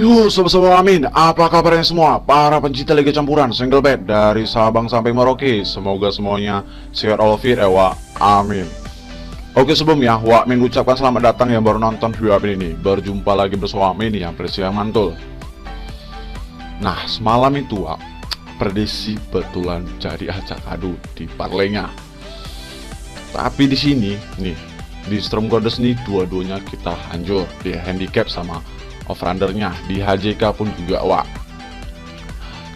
Yo, sobat-sobat Amin, apa kabarnya semua? Para pencinta Liga Campuran Single Bed dari Sabang sampai Merauke, semoga semuanya sehat walafiat ya, Wak. Amin. Oke, sebelumnya Wak Min ucapkan selamat datang yang baru nonton video Amin ini. Berjumpa lagi bersama Amin yang prediksi yang mantul. Nah, semalam itu Wak, prediksi betulan jadi acak adu di parlaynya. Tapi di sini nih, di Storm Goddess nih dua-duanya kita hancur di handicap sama over-undernya, di HJK pun juga Wak.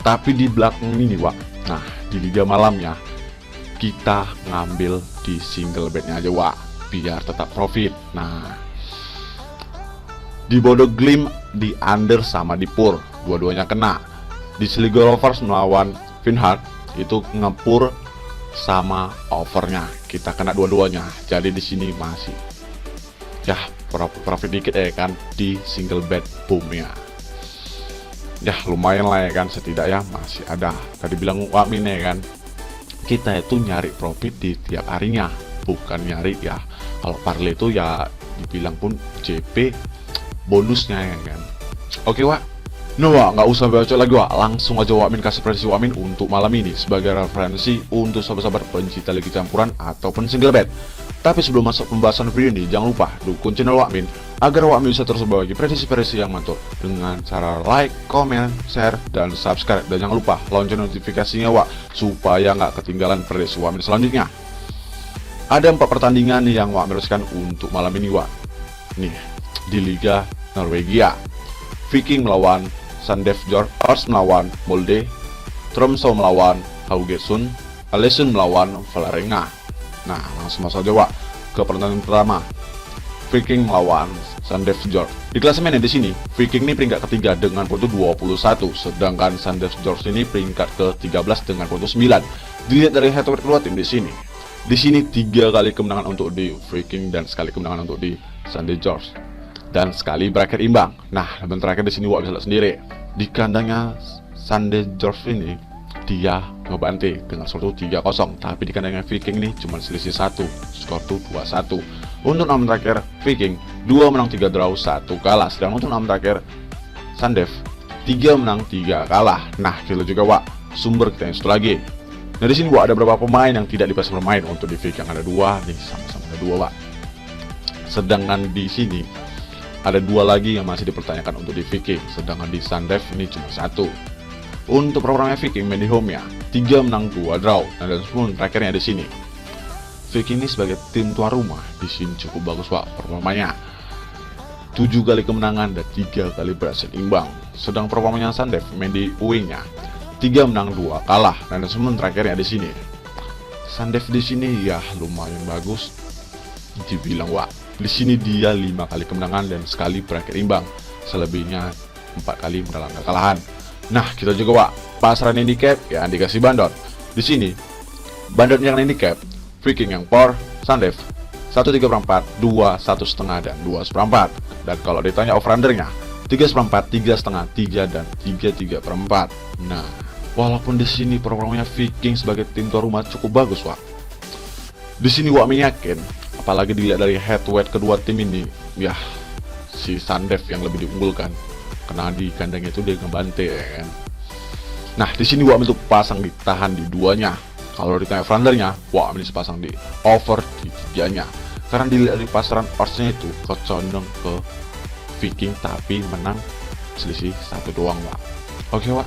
Tapi di belakang ini Wak, nah di Liga Malamnya kita ngambil di single bednya aja Wak, biar tetap profit. Nah di Bodo Glim, di under sama di Pur, dua-duanya kena. Di Sligo Rovers melawan Finhard itu ngepur sama overnya, kita kena dua-duanya. Jadi di sini masih ya profit dikit ya kan di single bed boomnya. Ya lumayan lah ya kan, setidaknya masih ada. Tadi bilang Wak Min ya kan, kita itu nyari profit di tiap harinya, bukan nyari ya kalau parlay itu ya dibilang pun JP bonusnya ya kan. Oke Wak, no Wak, nggak usah bacot lagi Wak, langsung aja Wak Min kasih prediksi Wak Min untuk malam ini sebagai referensi untuk sahabat-sahabat pencinta Liga Campuran ataupun single bed. Tapi sebelum masuk pembahasan video ini, jangan lupa dukung channel Wak Min agar Wak Min bisa terus berbagi prediksi-prediksi yang mantul dengan cara like, comment, share, dan subscribe. Dan jangan lupa lonceng notifikasinya Wak, supaya nggak ketinggalan prediksi Wak Min selanjutnya. Ada 4 pertandingan yang Wak Min reskan untuk malam ini Wak. Nih, di Liga Norwegia, Viking melawan Sandefjord, Ars melawan Molde, Tromsø melawan Haugesund, Alesund melawan Vålerenga. Nah, langsung masuk aja Wak ke pertandingan pertama, Viking melawan Sandefjord. Di klasemennya di sini, Viking ini peringkat ketiga dengan poin 21, sedangkan Sandefjord ini peringkat ke-13 dengan poin 9. Dilihat dari head to head kedua tim di sini. Di sini 3 kali kemenangan untuk di Viking dan sekali kemenangan untuk di Sandefjord. Dan sekali berakhir imbang. Nah, dan terakhir di sini Wak bisa lihat sendiri. Di kandangnya Sandefjord ini dia ngebantai dengan skor 3-0, tapi di kandangnya Viking nih cuma selisih 1, skor 2-1. Untuk 6 terakhir Viking 2 menang 3 draw 1 kalah, sedangkan untuk 6 terakhir Sandef 3 menang 3 kalah. Nah, kita juga Wak sumber kita yang satu lagi. Nah, di sini Wak ada beberapa pemain yang tidak dipasang bermain. Untuk di Viking ada 2 nih, sama-sama ada 2 Wak. Sedangkan di sini ada 2 lagi yang masih dipertanyakan untuk di Viking, sedangkan di Sandef ini cuma 1. Untuk programnya Viking main di home ya, 3 menang 2 draw. Nah, dan 10 terakhirnya di sini. Viking ini sebagai tim tuan rumah di sini cukup bagus Pak performanya. 7 kali kemenangan dan 3 kali berhasil imbang. Sedang performanya Sandef main di away-nya, 3 menang 2 kalah. Nah, dan 10 terakhirnya di sini. Sandef di sini ya lumayan bagus dibilang Wak. Di sini dia 5 kali kemenangan dan sekali berakhir imbang. Selebihnya 4 kali mendalam kekalahan. Nah, kita juga Wak pasaran handicap yang dikasih bandot. Di sini bandot yang handicap Viking yang power, Sandef 1/3/4, 2 1/5 dan 2/4. Dan kalau ditanya over undernya 3/4, 3/5, 3 dan 3/3/4. Nah, walaupun di sini programnya Viking sebagai tim tuan rumah cukup bagus Wak. Di sini Wak yakin, apalagi dilihat dari head to head kedua tim ini, ya si Sandef yang lebih diunggulkan. Karena di kandangnya itu dia ngebantai ya kan. Nah, di sini Wak itu pasang ditahan di duanya. Kalau ditanya fronternya, Wak ini pasang di over di tiganya. Karena dilihat di pasaran oddsnya itu kecondong ke Viking, tapi menang selisih 1 doang Wak. Oke Wak,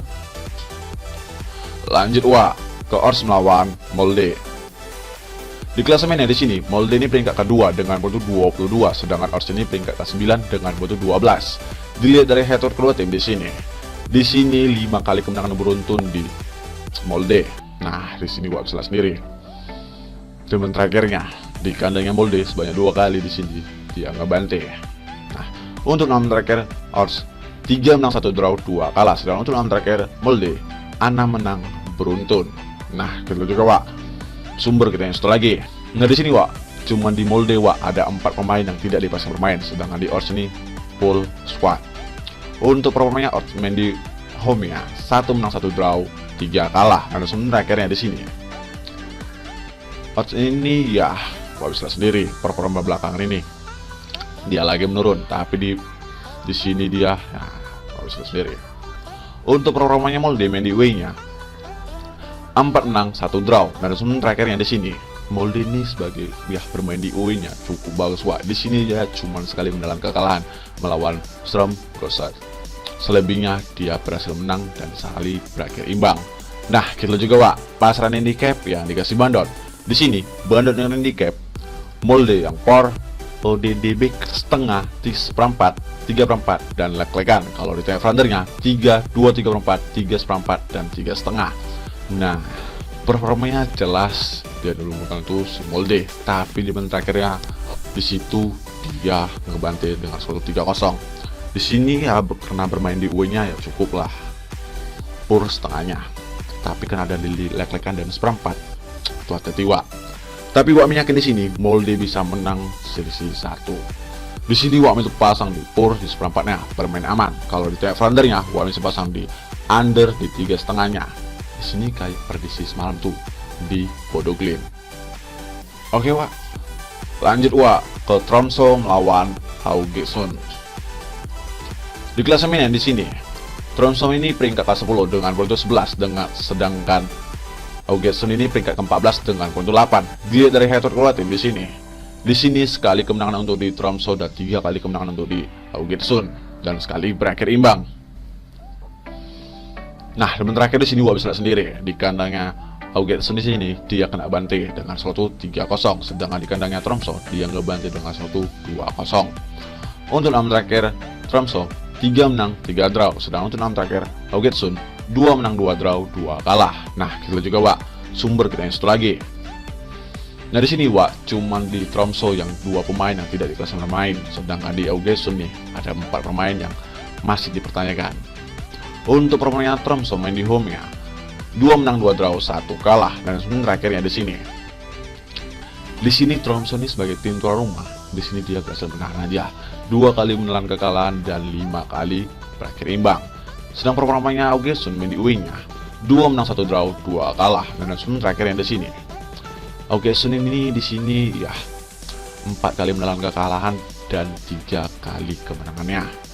lanjut Wak ke odds melawan Molde. Di klasemennya di sini, Molde ini peringkat kedua dengan poin 22, sedangkan odds ini peringkat ke-9 dengan poin 12. Dilihat dari head to head kedua tim di sini. Di sini 5 kali kemenangan beruntun di Molde. Nah, di sini Wak bisa sendiri. Tim terakhirnya di kandangnya Molde sebanyak 2 kali di sini dia ngebantai. Nah, untuk 6 terakhir odds 3 menang 1 draw 2 kalah, sedangkan untuk 6 terakhir Molde 6 menang beruntun. Nah, kita juga Wak sumber kita yang satu lagi. Nah, di sini Wak cuman di Molde Wak ada 4 pemain yang tidak dipasang bermain, sedangkan di odds ini full squad. Untuk performanya odds main di home ya, 1 menang 1 draw 3 kalah. Nah, sementara akhirnya di sini odds ini ya Wak bisa sendiri performa belakangan ini dia lagi menurun, tapi di sini dia ya, bisa sendiri. Untuk programnya Molde main di away-nya 4 menang 1 draw, dan sementara terakhirnya di sini Molde ini sebagai bermain di away-nya cukup bagus, Wak. Di sini dia cuma sekali menelan kekalahan melawan Strom Gossard. Selebihnya dia berhasil menang dan sekali berakhir imbang. Nah, kita juga, Wak, pasaran handicap yang dikasih bandot. Di sini bandot yang handicap Molde yang por, ODDB setengah, 3/4, 3/4, dan lek-lekan. Kalau di TF Runner-nya 3, 2, 3/4, 3/4, dan 3,5. Nah, performanya jelas dia dulu bukan itu si Molde, tapi di menit terakhirnya di situ dia ngebantai dengan skor 3-0. Di sini ya karena bermain di away-nya ya cukup lah pur setengahnya. Tapi kan ada di lek-lekan dan 1/4. Itu hati-hati, Wak. Tapi Wak yakin di sini Molde bisa menang selisih 1. Di sini Wak itu pasang di pur di 1/4-nya bermain aman. Kalau di TF Runner-nya Wak bisa pasang di under di 3,5-nya. Di sini kayak prediksi semalam tuh di Bodo Glimt. Oke, Wak. Lanjut, Wak, ke Tromsø melawan Haugesund. Di klasemen di sini Tromsø ini peringkat ke-10 dengan poin 11, sedangkan Haugesund ini peringkat ke-14 dengan poin 8. Dilihat dari head-to-head kedua tim di sini. Di sini sekali kemenangan untuk di Tromsø dan 3 kali kemenangan untuk di Haugesund dan sekali berakhir imbang. Nah, dan terakhir di sini Wak bisa lihat sendiri di kandangnya Haugesund di sini dia kena bantai dengan suatu 3-0, sedangkan di kandangnya Tromsø dia ngebantai dengan suatu 2-0. Untuk 6 terakhir Tromsø 3 menang 3 draw, sedangkan untuk 6 terakhir Haugesund 2 menang 2 draw 2 kalah. Nah, kita juga, Wak, sumber kita yang satu lagi. Nah, di sini, Wak, cuman di Tromsø yang 2 pemain yang tidak dikasih bermain, sedangkan di Haugesund nih ada 4 pemain yang masih dipertanyakan. Untuk permainan Tromsø main di home-nya 2 menang 2 draw 1 kalah, dan terakhirnya di sini. Di sini Tromsø ini sebagai tim tuan rumah, di sini dia berhasil menahan aja 2 kali menelan kekalahan dan 5 kali berakhir imbang. Sedang performanya Haugesund main di away-nya 2 menang 1 draw 2 kalah, dan terakhirnya di sini. Haugesund ini di sini ya 4 kali menelan kekalahan dan 3 kali kemenangannya.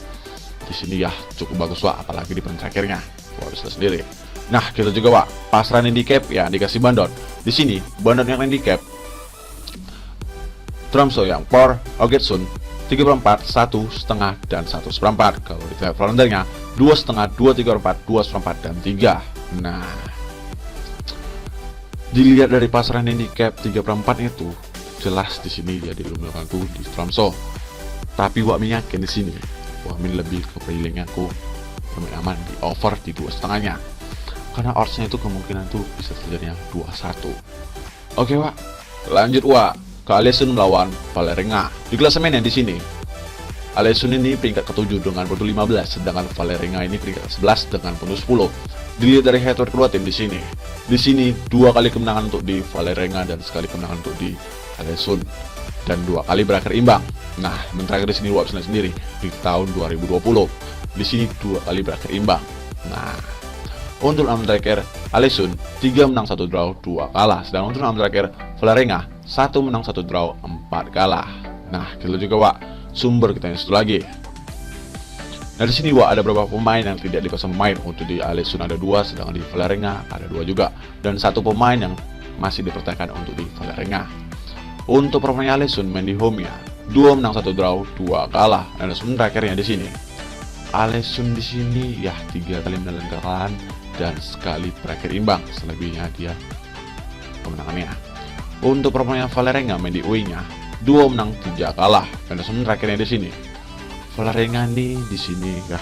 Di sini ya cukup bagus, Wak, apalagi di pertandingan terakhirnya. Wak bisa sendiri. Nah, kita juga, Wak, pasaran handicap ya dikasih bandot. Di sini bandot yang handicap Tromsø yang por, Haugesund 3/4, 1,5, dan 1/4. Kalau di TF Runner-nya 2,5, 2, 3/4, 2,4, dan 3. Nah, dilihat dari pasaran handicap 3/4 itu jelas di sini dia dilumbungkan tuh di Tromsø. Tapi Wak yakin di sini Wak lebih ke feeling aku bermain aman di over di 2,5-nya, karena oddsnya itu kemungkinan tuh bisa terjadinya 2-1. Oke, Wak, lanjut, Wak, ke Ålesund melawan Vålerenga. Di klasemennya di sini Ålesund ini peringkat ke-7 dengan poin 15, sedangkan Vålerenga ini peringkat ke-11 dengan poin 10. Dilihat dari head-to-head kedua tim di sini. Di sini 2 kali kemenangan untuk di Vålerenga dan sekali kemenangan untuk di Ålesund, dan 2 kali berakhir imbang. Nah, terakhir di sini Wak bisa sendiri di tahun 2020. Di sini 2 kali berakhir imbang. Nah, untuk 6 terakhir Ålesund 3 menang 1 draw 2 kalah, sedangkan untuk 6 terakhir Vålerenga 1 menang 1 draw 4 kalah. Nah, kita juga, Wak, sumber kita yang satu lagi. Nah, di sini, Wak, ada beberapa pemain yang tidak dikasih main. Untuk di Ålesund ada 2, sedangkan di Vålerenga ada 2 juga, dan 1 pemain yang masih dipertanyakan untuk di Vålerenga. Untuk permainan Ålesund main di home-nya 2 menang 1 draw 2 kalah, dan terakhirnya di sini Ålesund di sini ya 3 kali menelan kekalahan dan sekali berakhir imbang. Selebihnya dia kemenangannya. Untuk permainan Vålerenga main di away-nya 2 menang 3 kalah, dan terakhirnya di sini Vålerenga di sini ya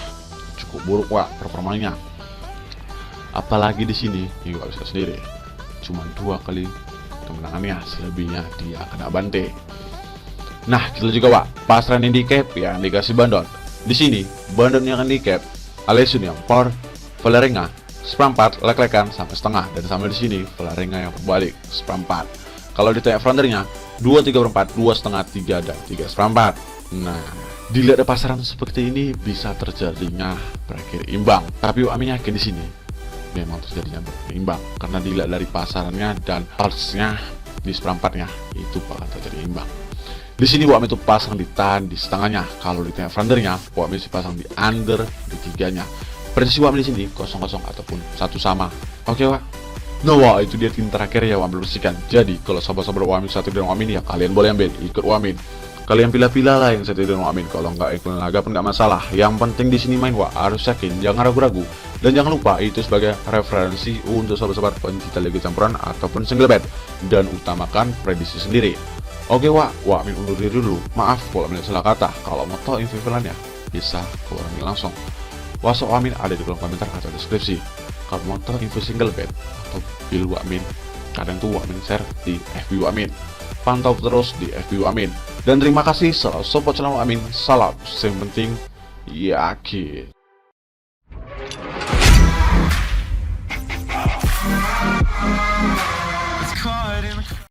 cukup buruk, Wak, performanya. Apalagi di sini juga bisa sendiri cuma 2 kali kemenangannya, selebihnya dia kena bantai. Nah, kita juga, Wak, pasaran handicap yang dikasih bandot. Di sini bandotnya handicap Ålesund yang por, Vålerenga 1/4, lek-lekan sampai setengah, dan sampai di sini Vålerenga yang berbalik 1/4. Kalau di TF Runner-nya 2, 3/4, 2,5, 3, dan 3,4. Nah, dilihat ada pasaran seperti ini bisa terjadinya berakhir imbang. Tapi Wak yakin di sini memang terjadinya berakhir imbang, karena dilihat dari pasarannya dan odds-nya di 1/4-nya itu bakal terjadi imbang. Di Di sini Wamin itu pasang di tan di setengahnya. Kalau di tengah fronternya, Wamin sih pasang di under di tiganya. Prediksi Wamin di sini 0-0 ataupun satu sama. Oke, Wak. Nah, wah, itu dia tim terakhir ya Wamin bersihkan. Jadi kalau sahabat-sahabat Wamin satu dan Wamin ya kalian boleh ambil ikut Wamin. Kalian pilih-pilih lah yang satu dan Wamin. Kalau nggak ikut laga pun nggak masalah. Yang penting di sini main Wak harus yakin, jangan ragu-ragu. Dan jangan lupa itu sebagai referensi untuk sahabat-sahabat pencinta liga campuran ataupun single bet, dan utamakan prediksi sendiri. Oke Wak, Wamin undur diri dulu. Maaf kalau Wamin salah kata. Kalau mau tahu info filmnya bisa ke Wamin langsung. WhatsApp Wamin ada di kolom komentar atau deskripsi. Kalau mau tahu info single bet atau bil Wamin, kadang tuh Wamin share di FB Wamin. Pantau terus di FB Wamin. Dan terima kasih selalu support channel Wamin. Salam, yang penting yakin. It's caught in the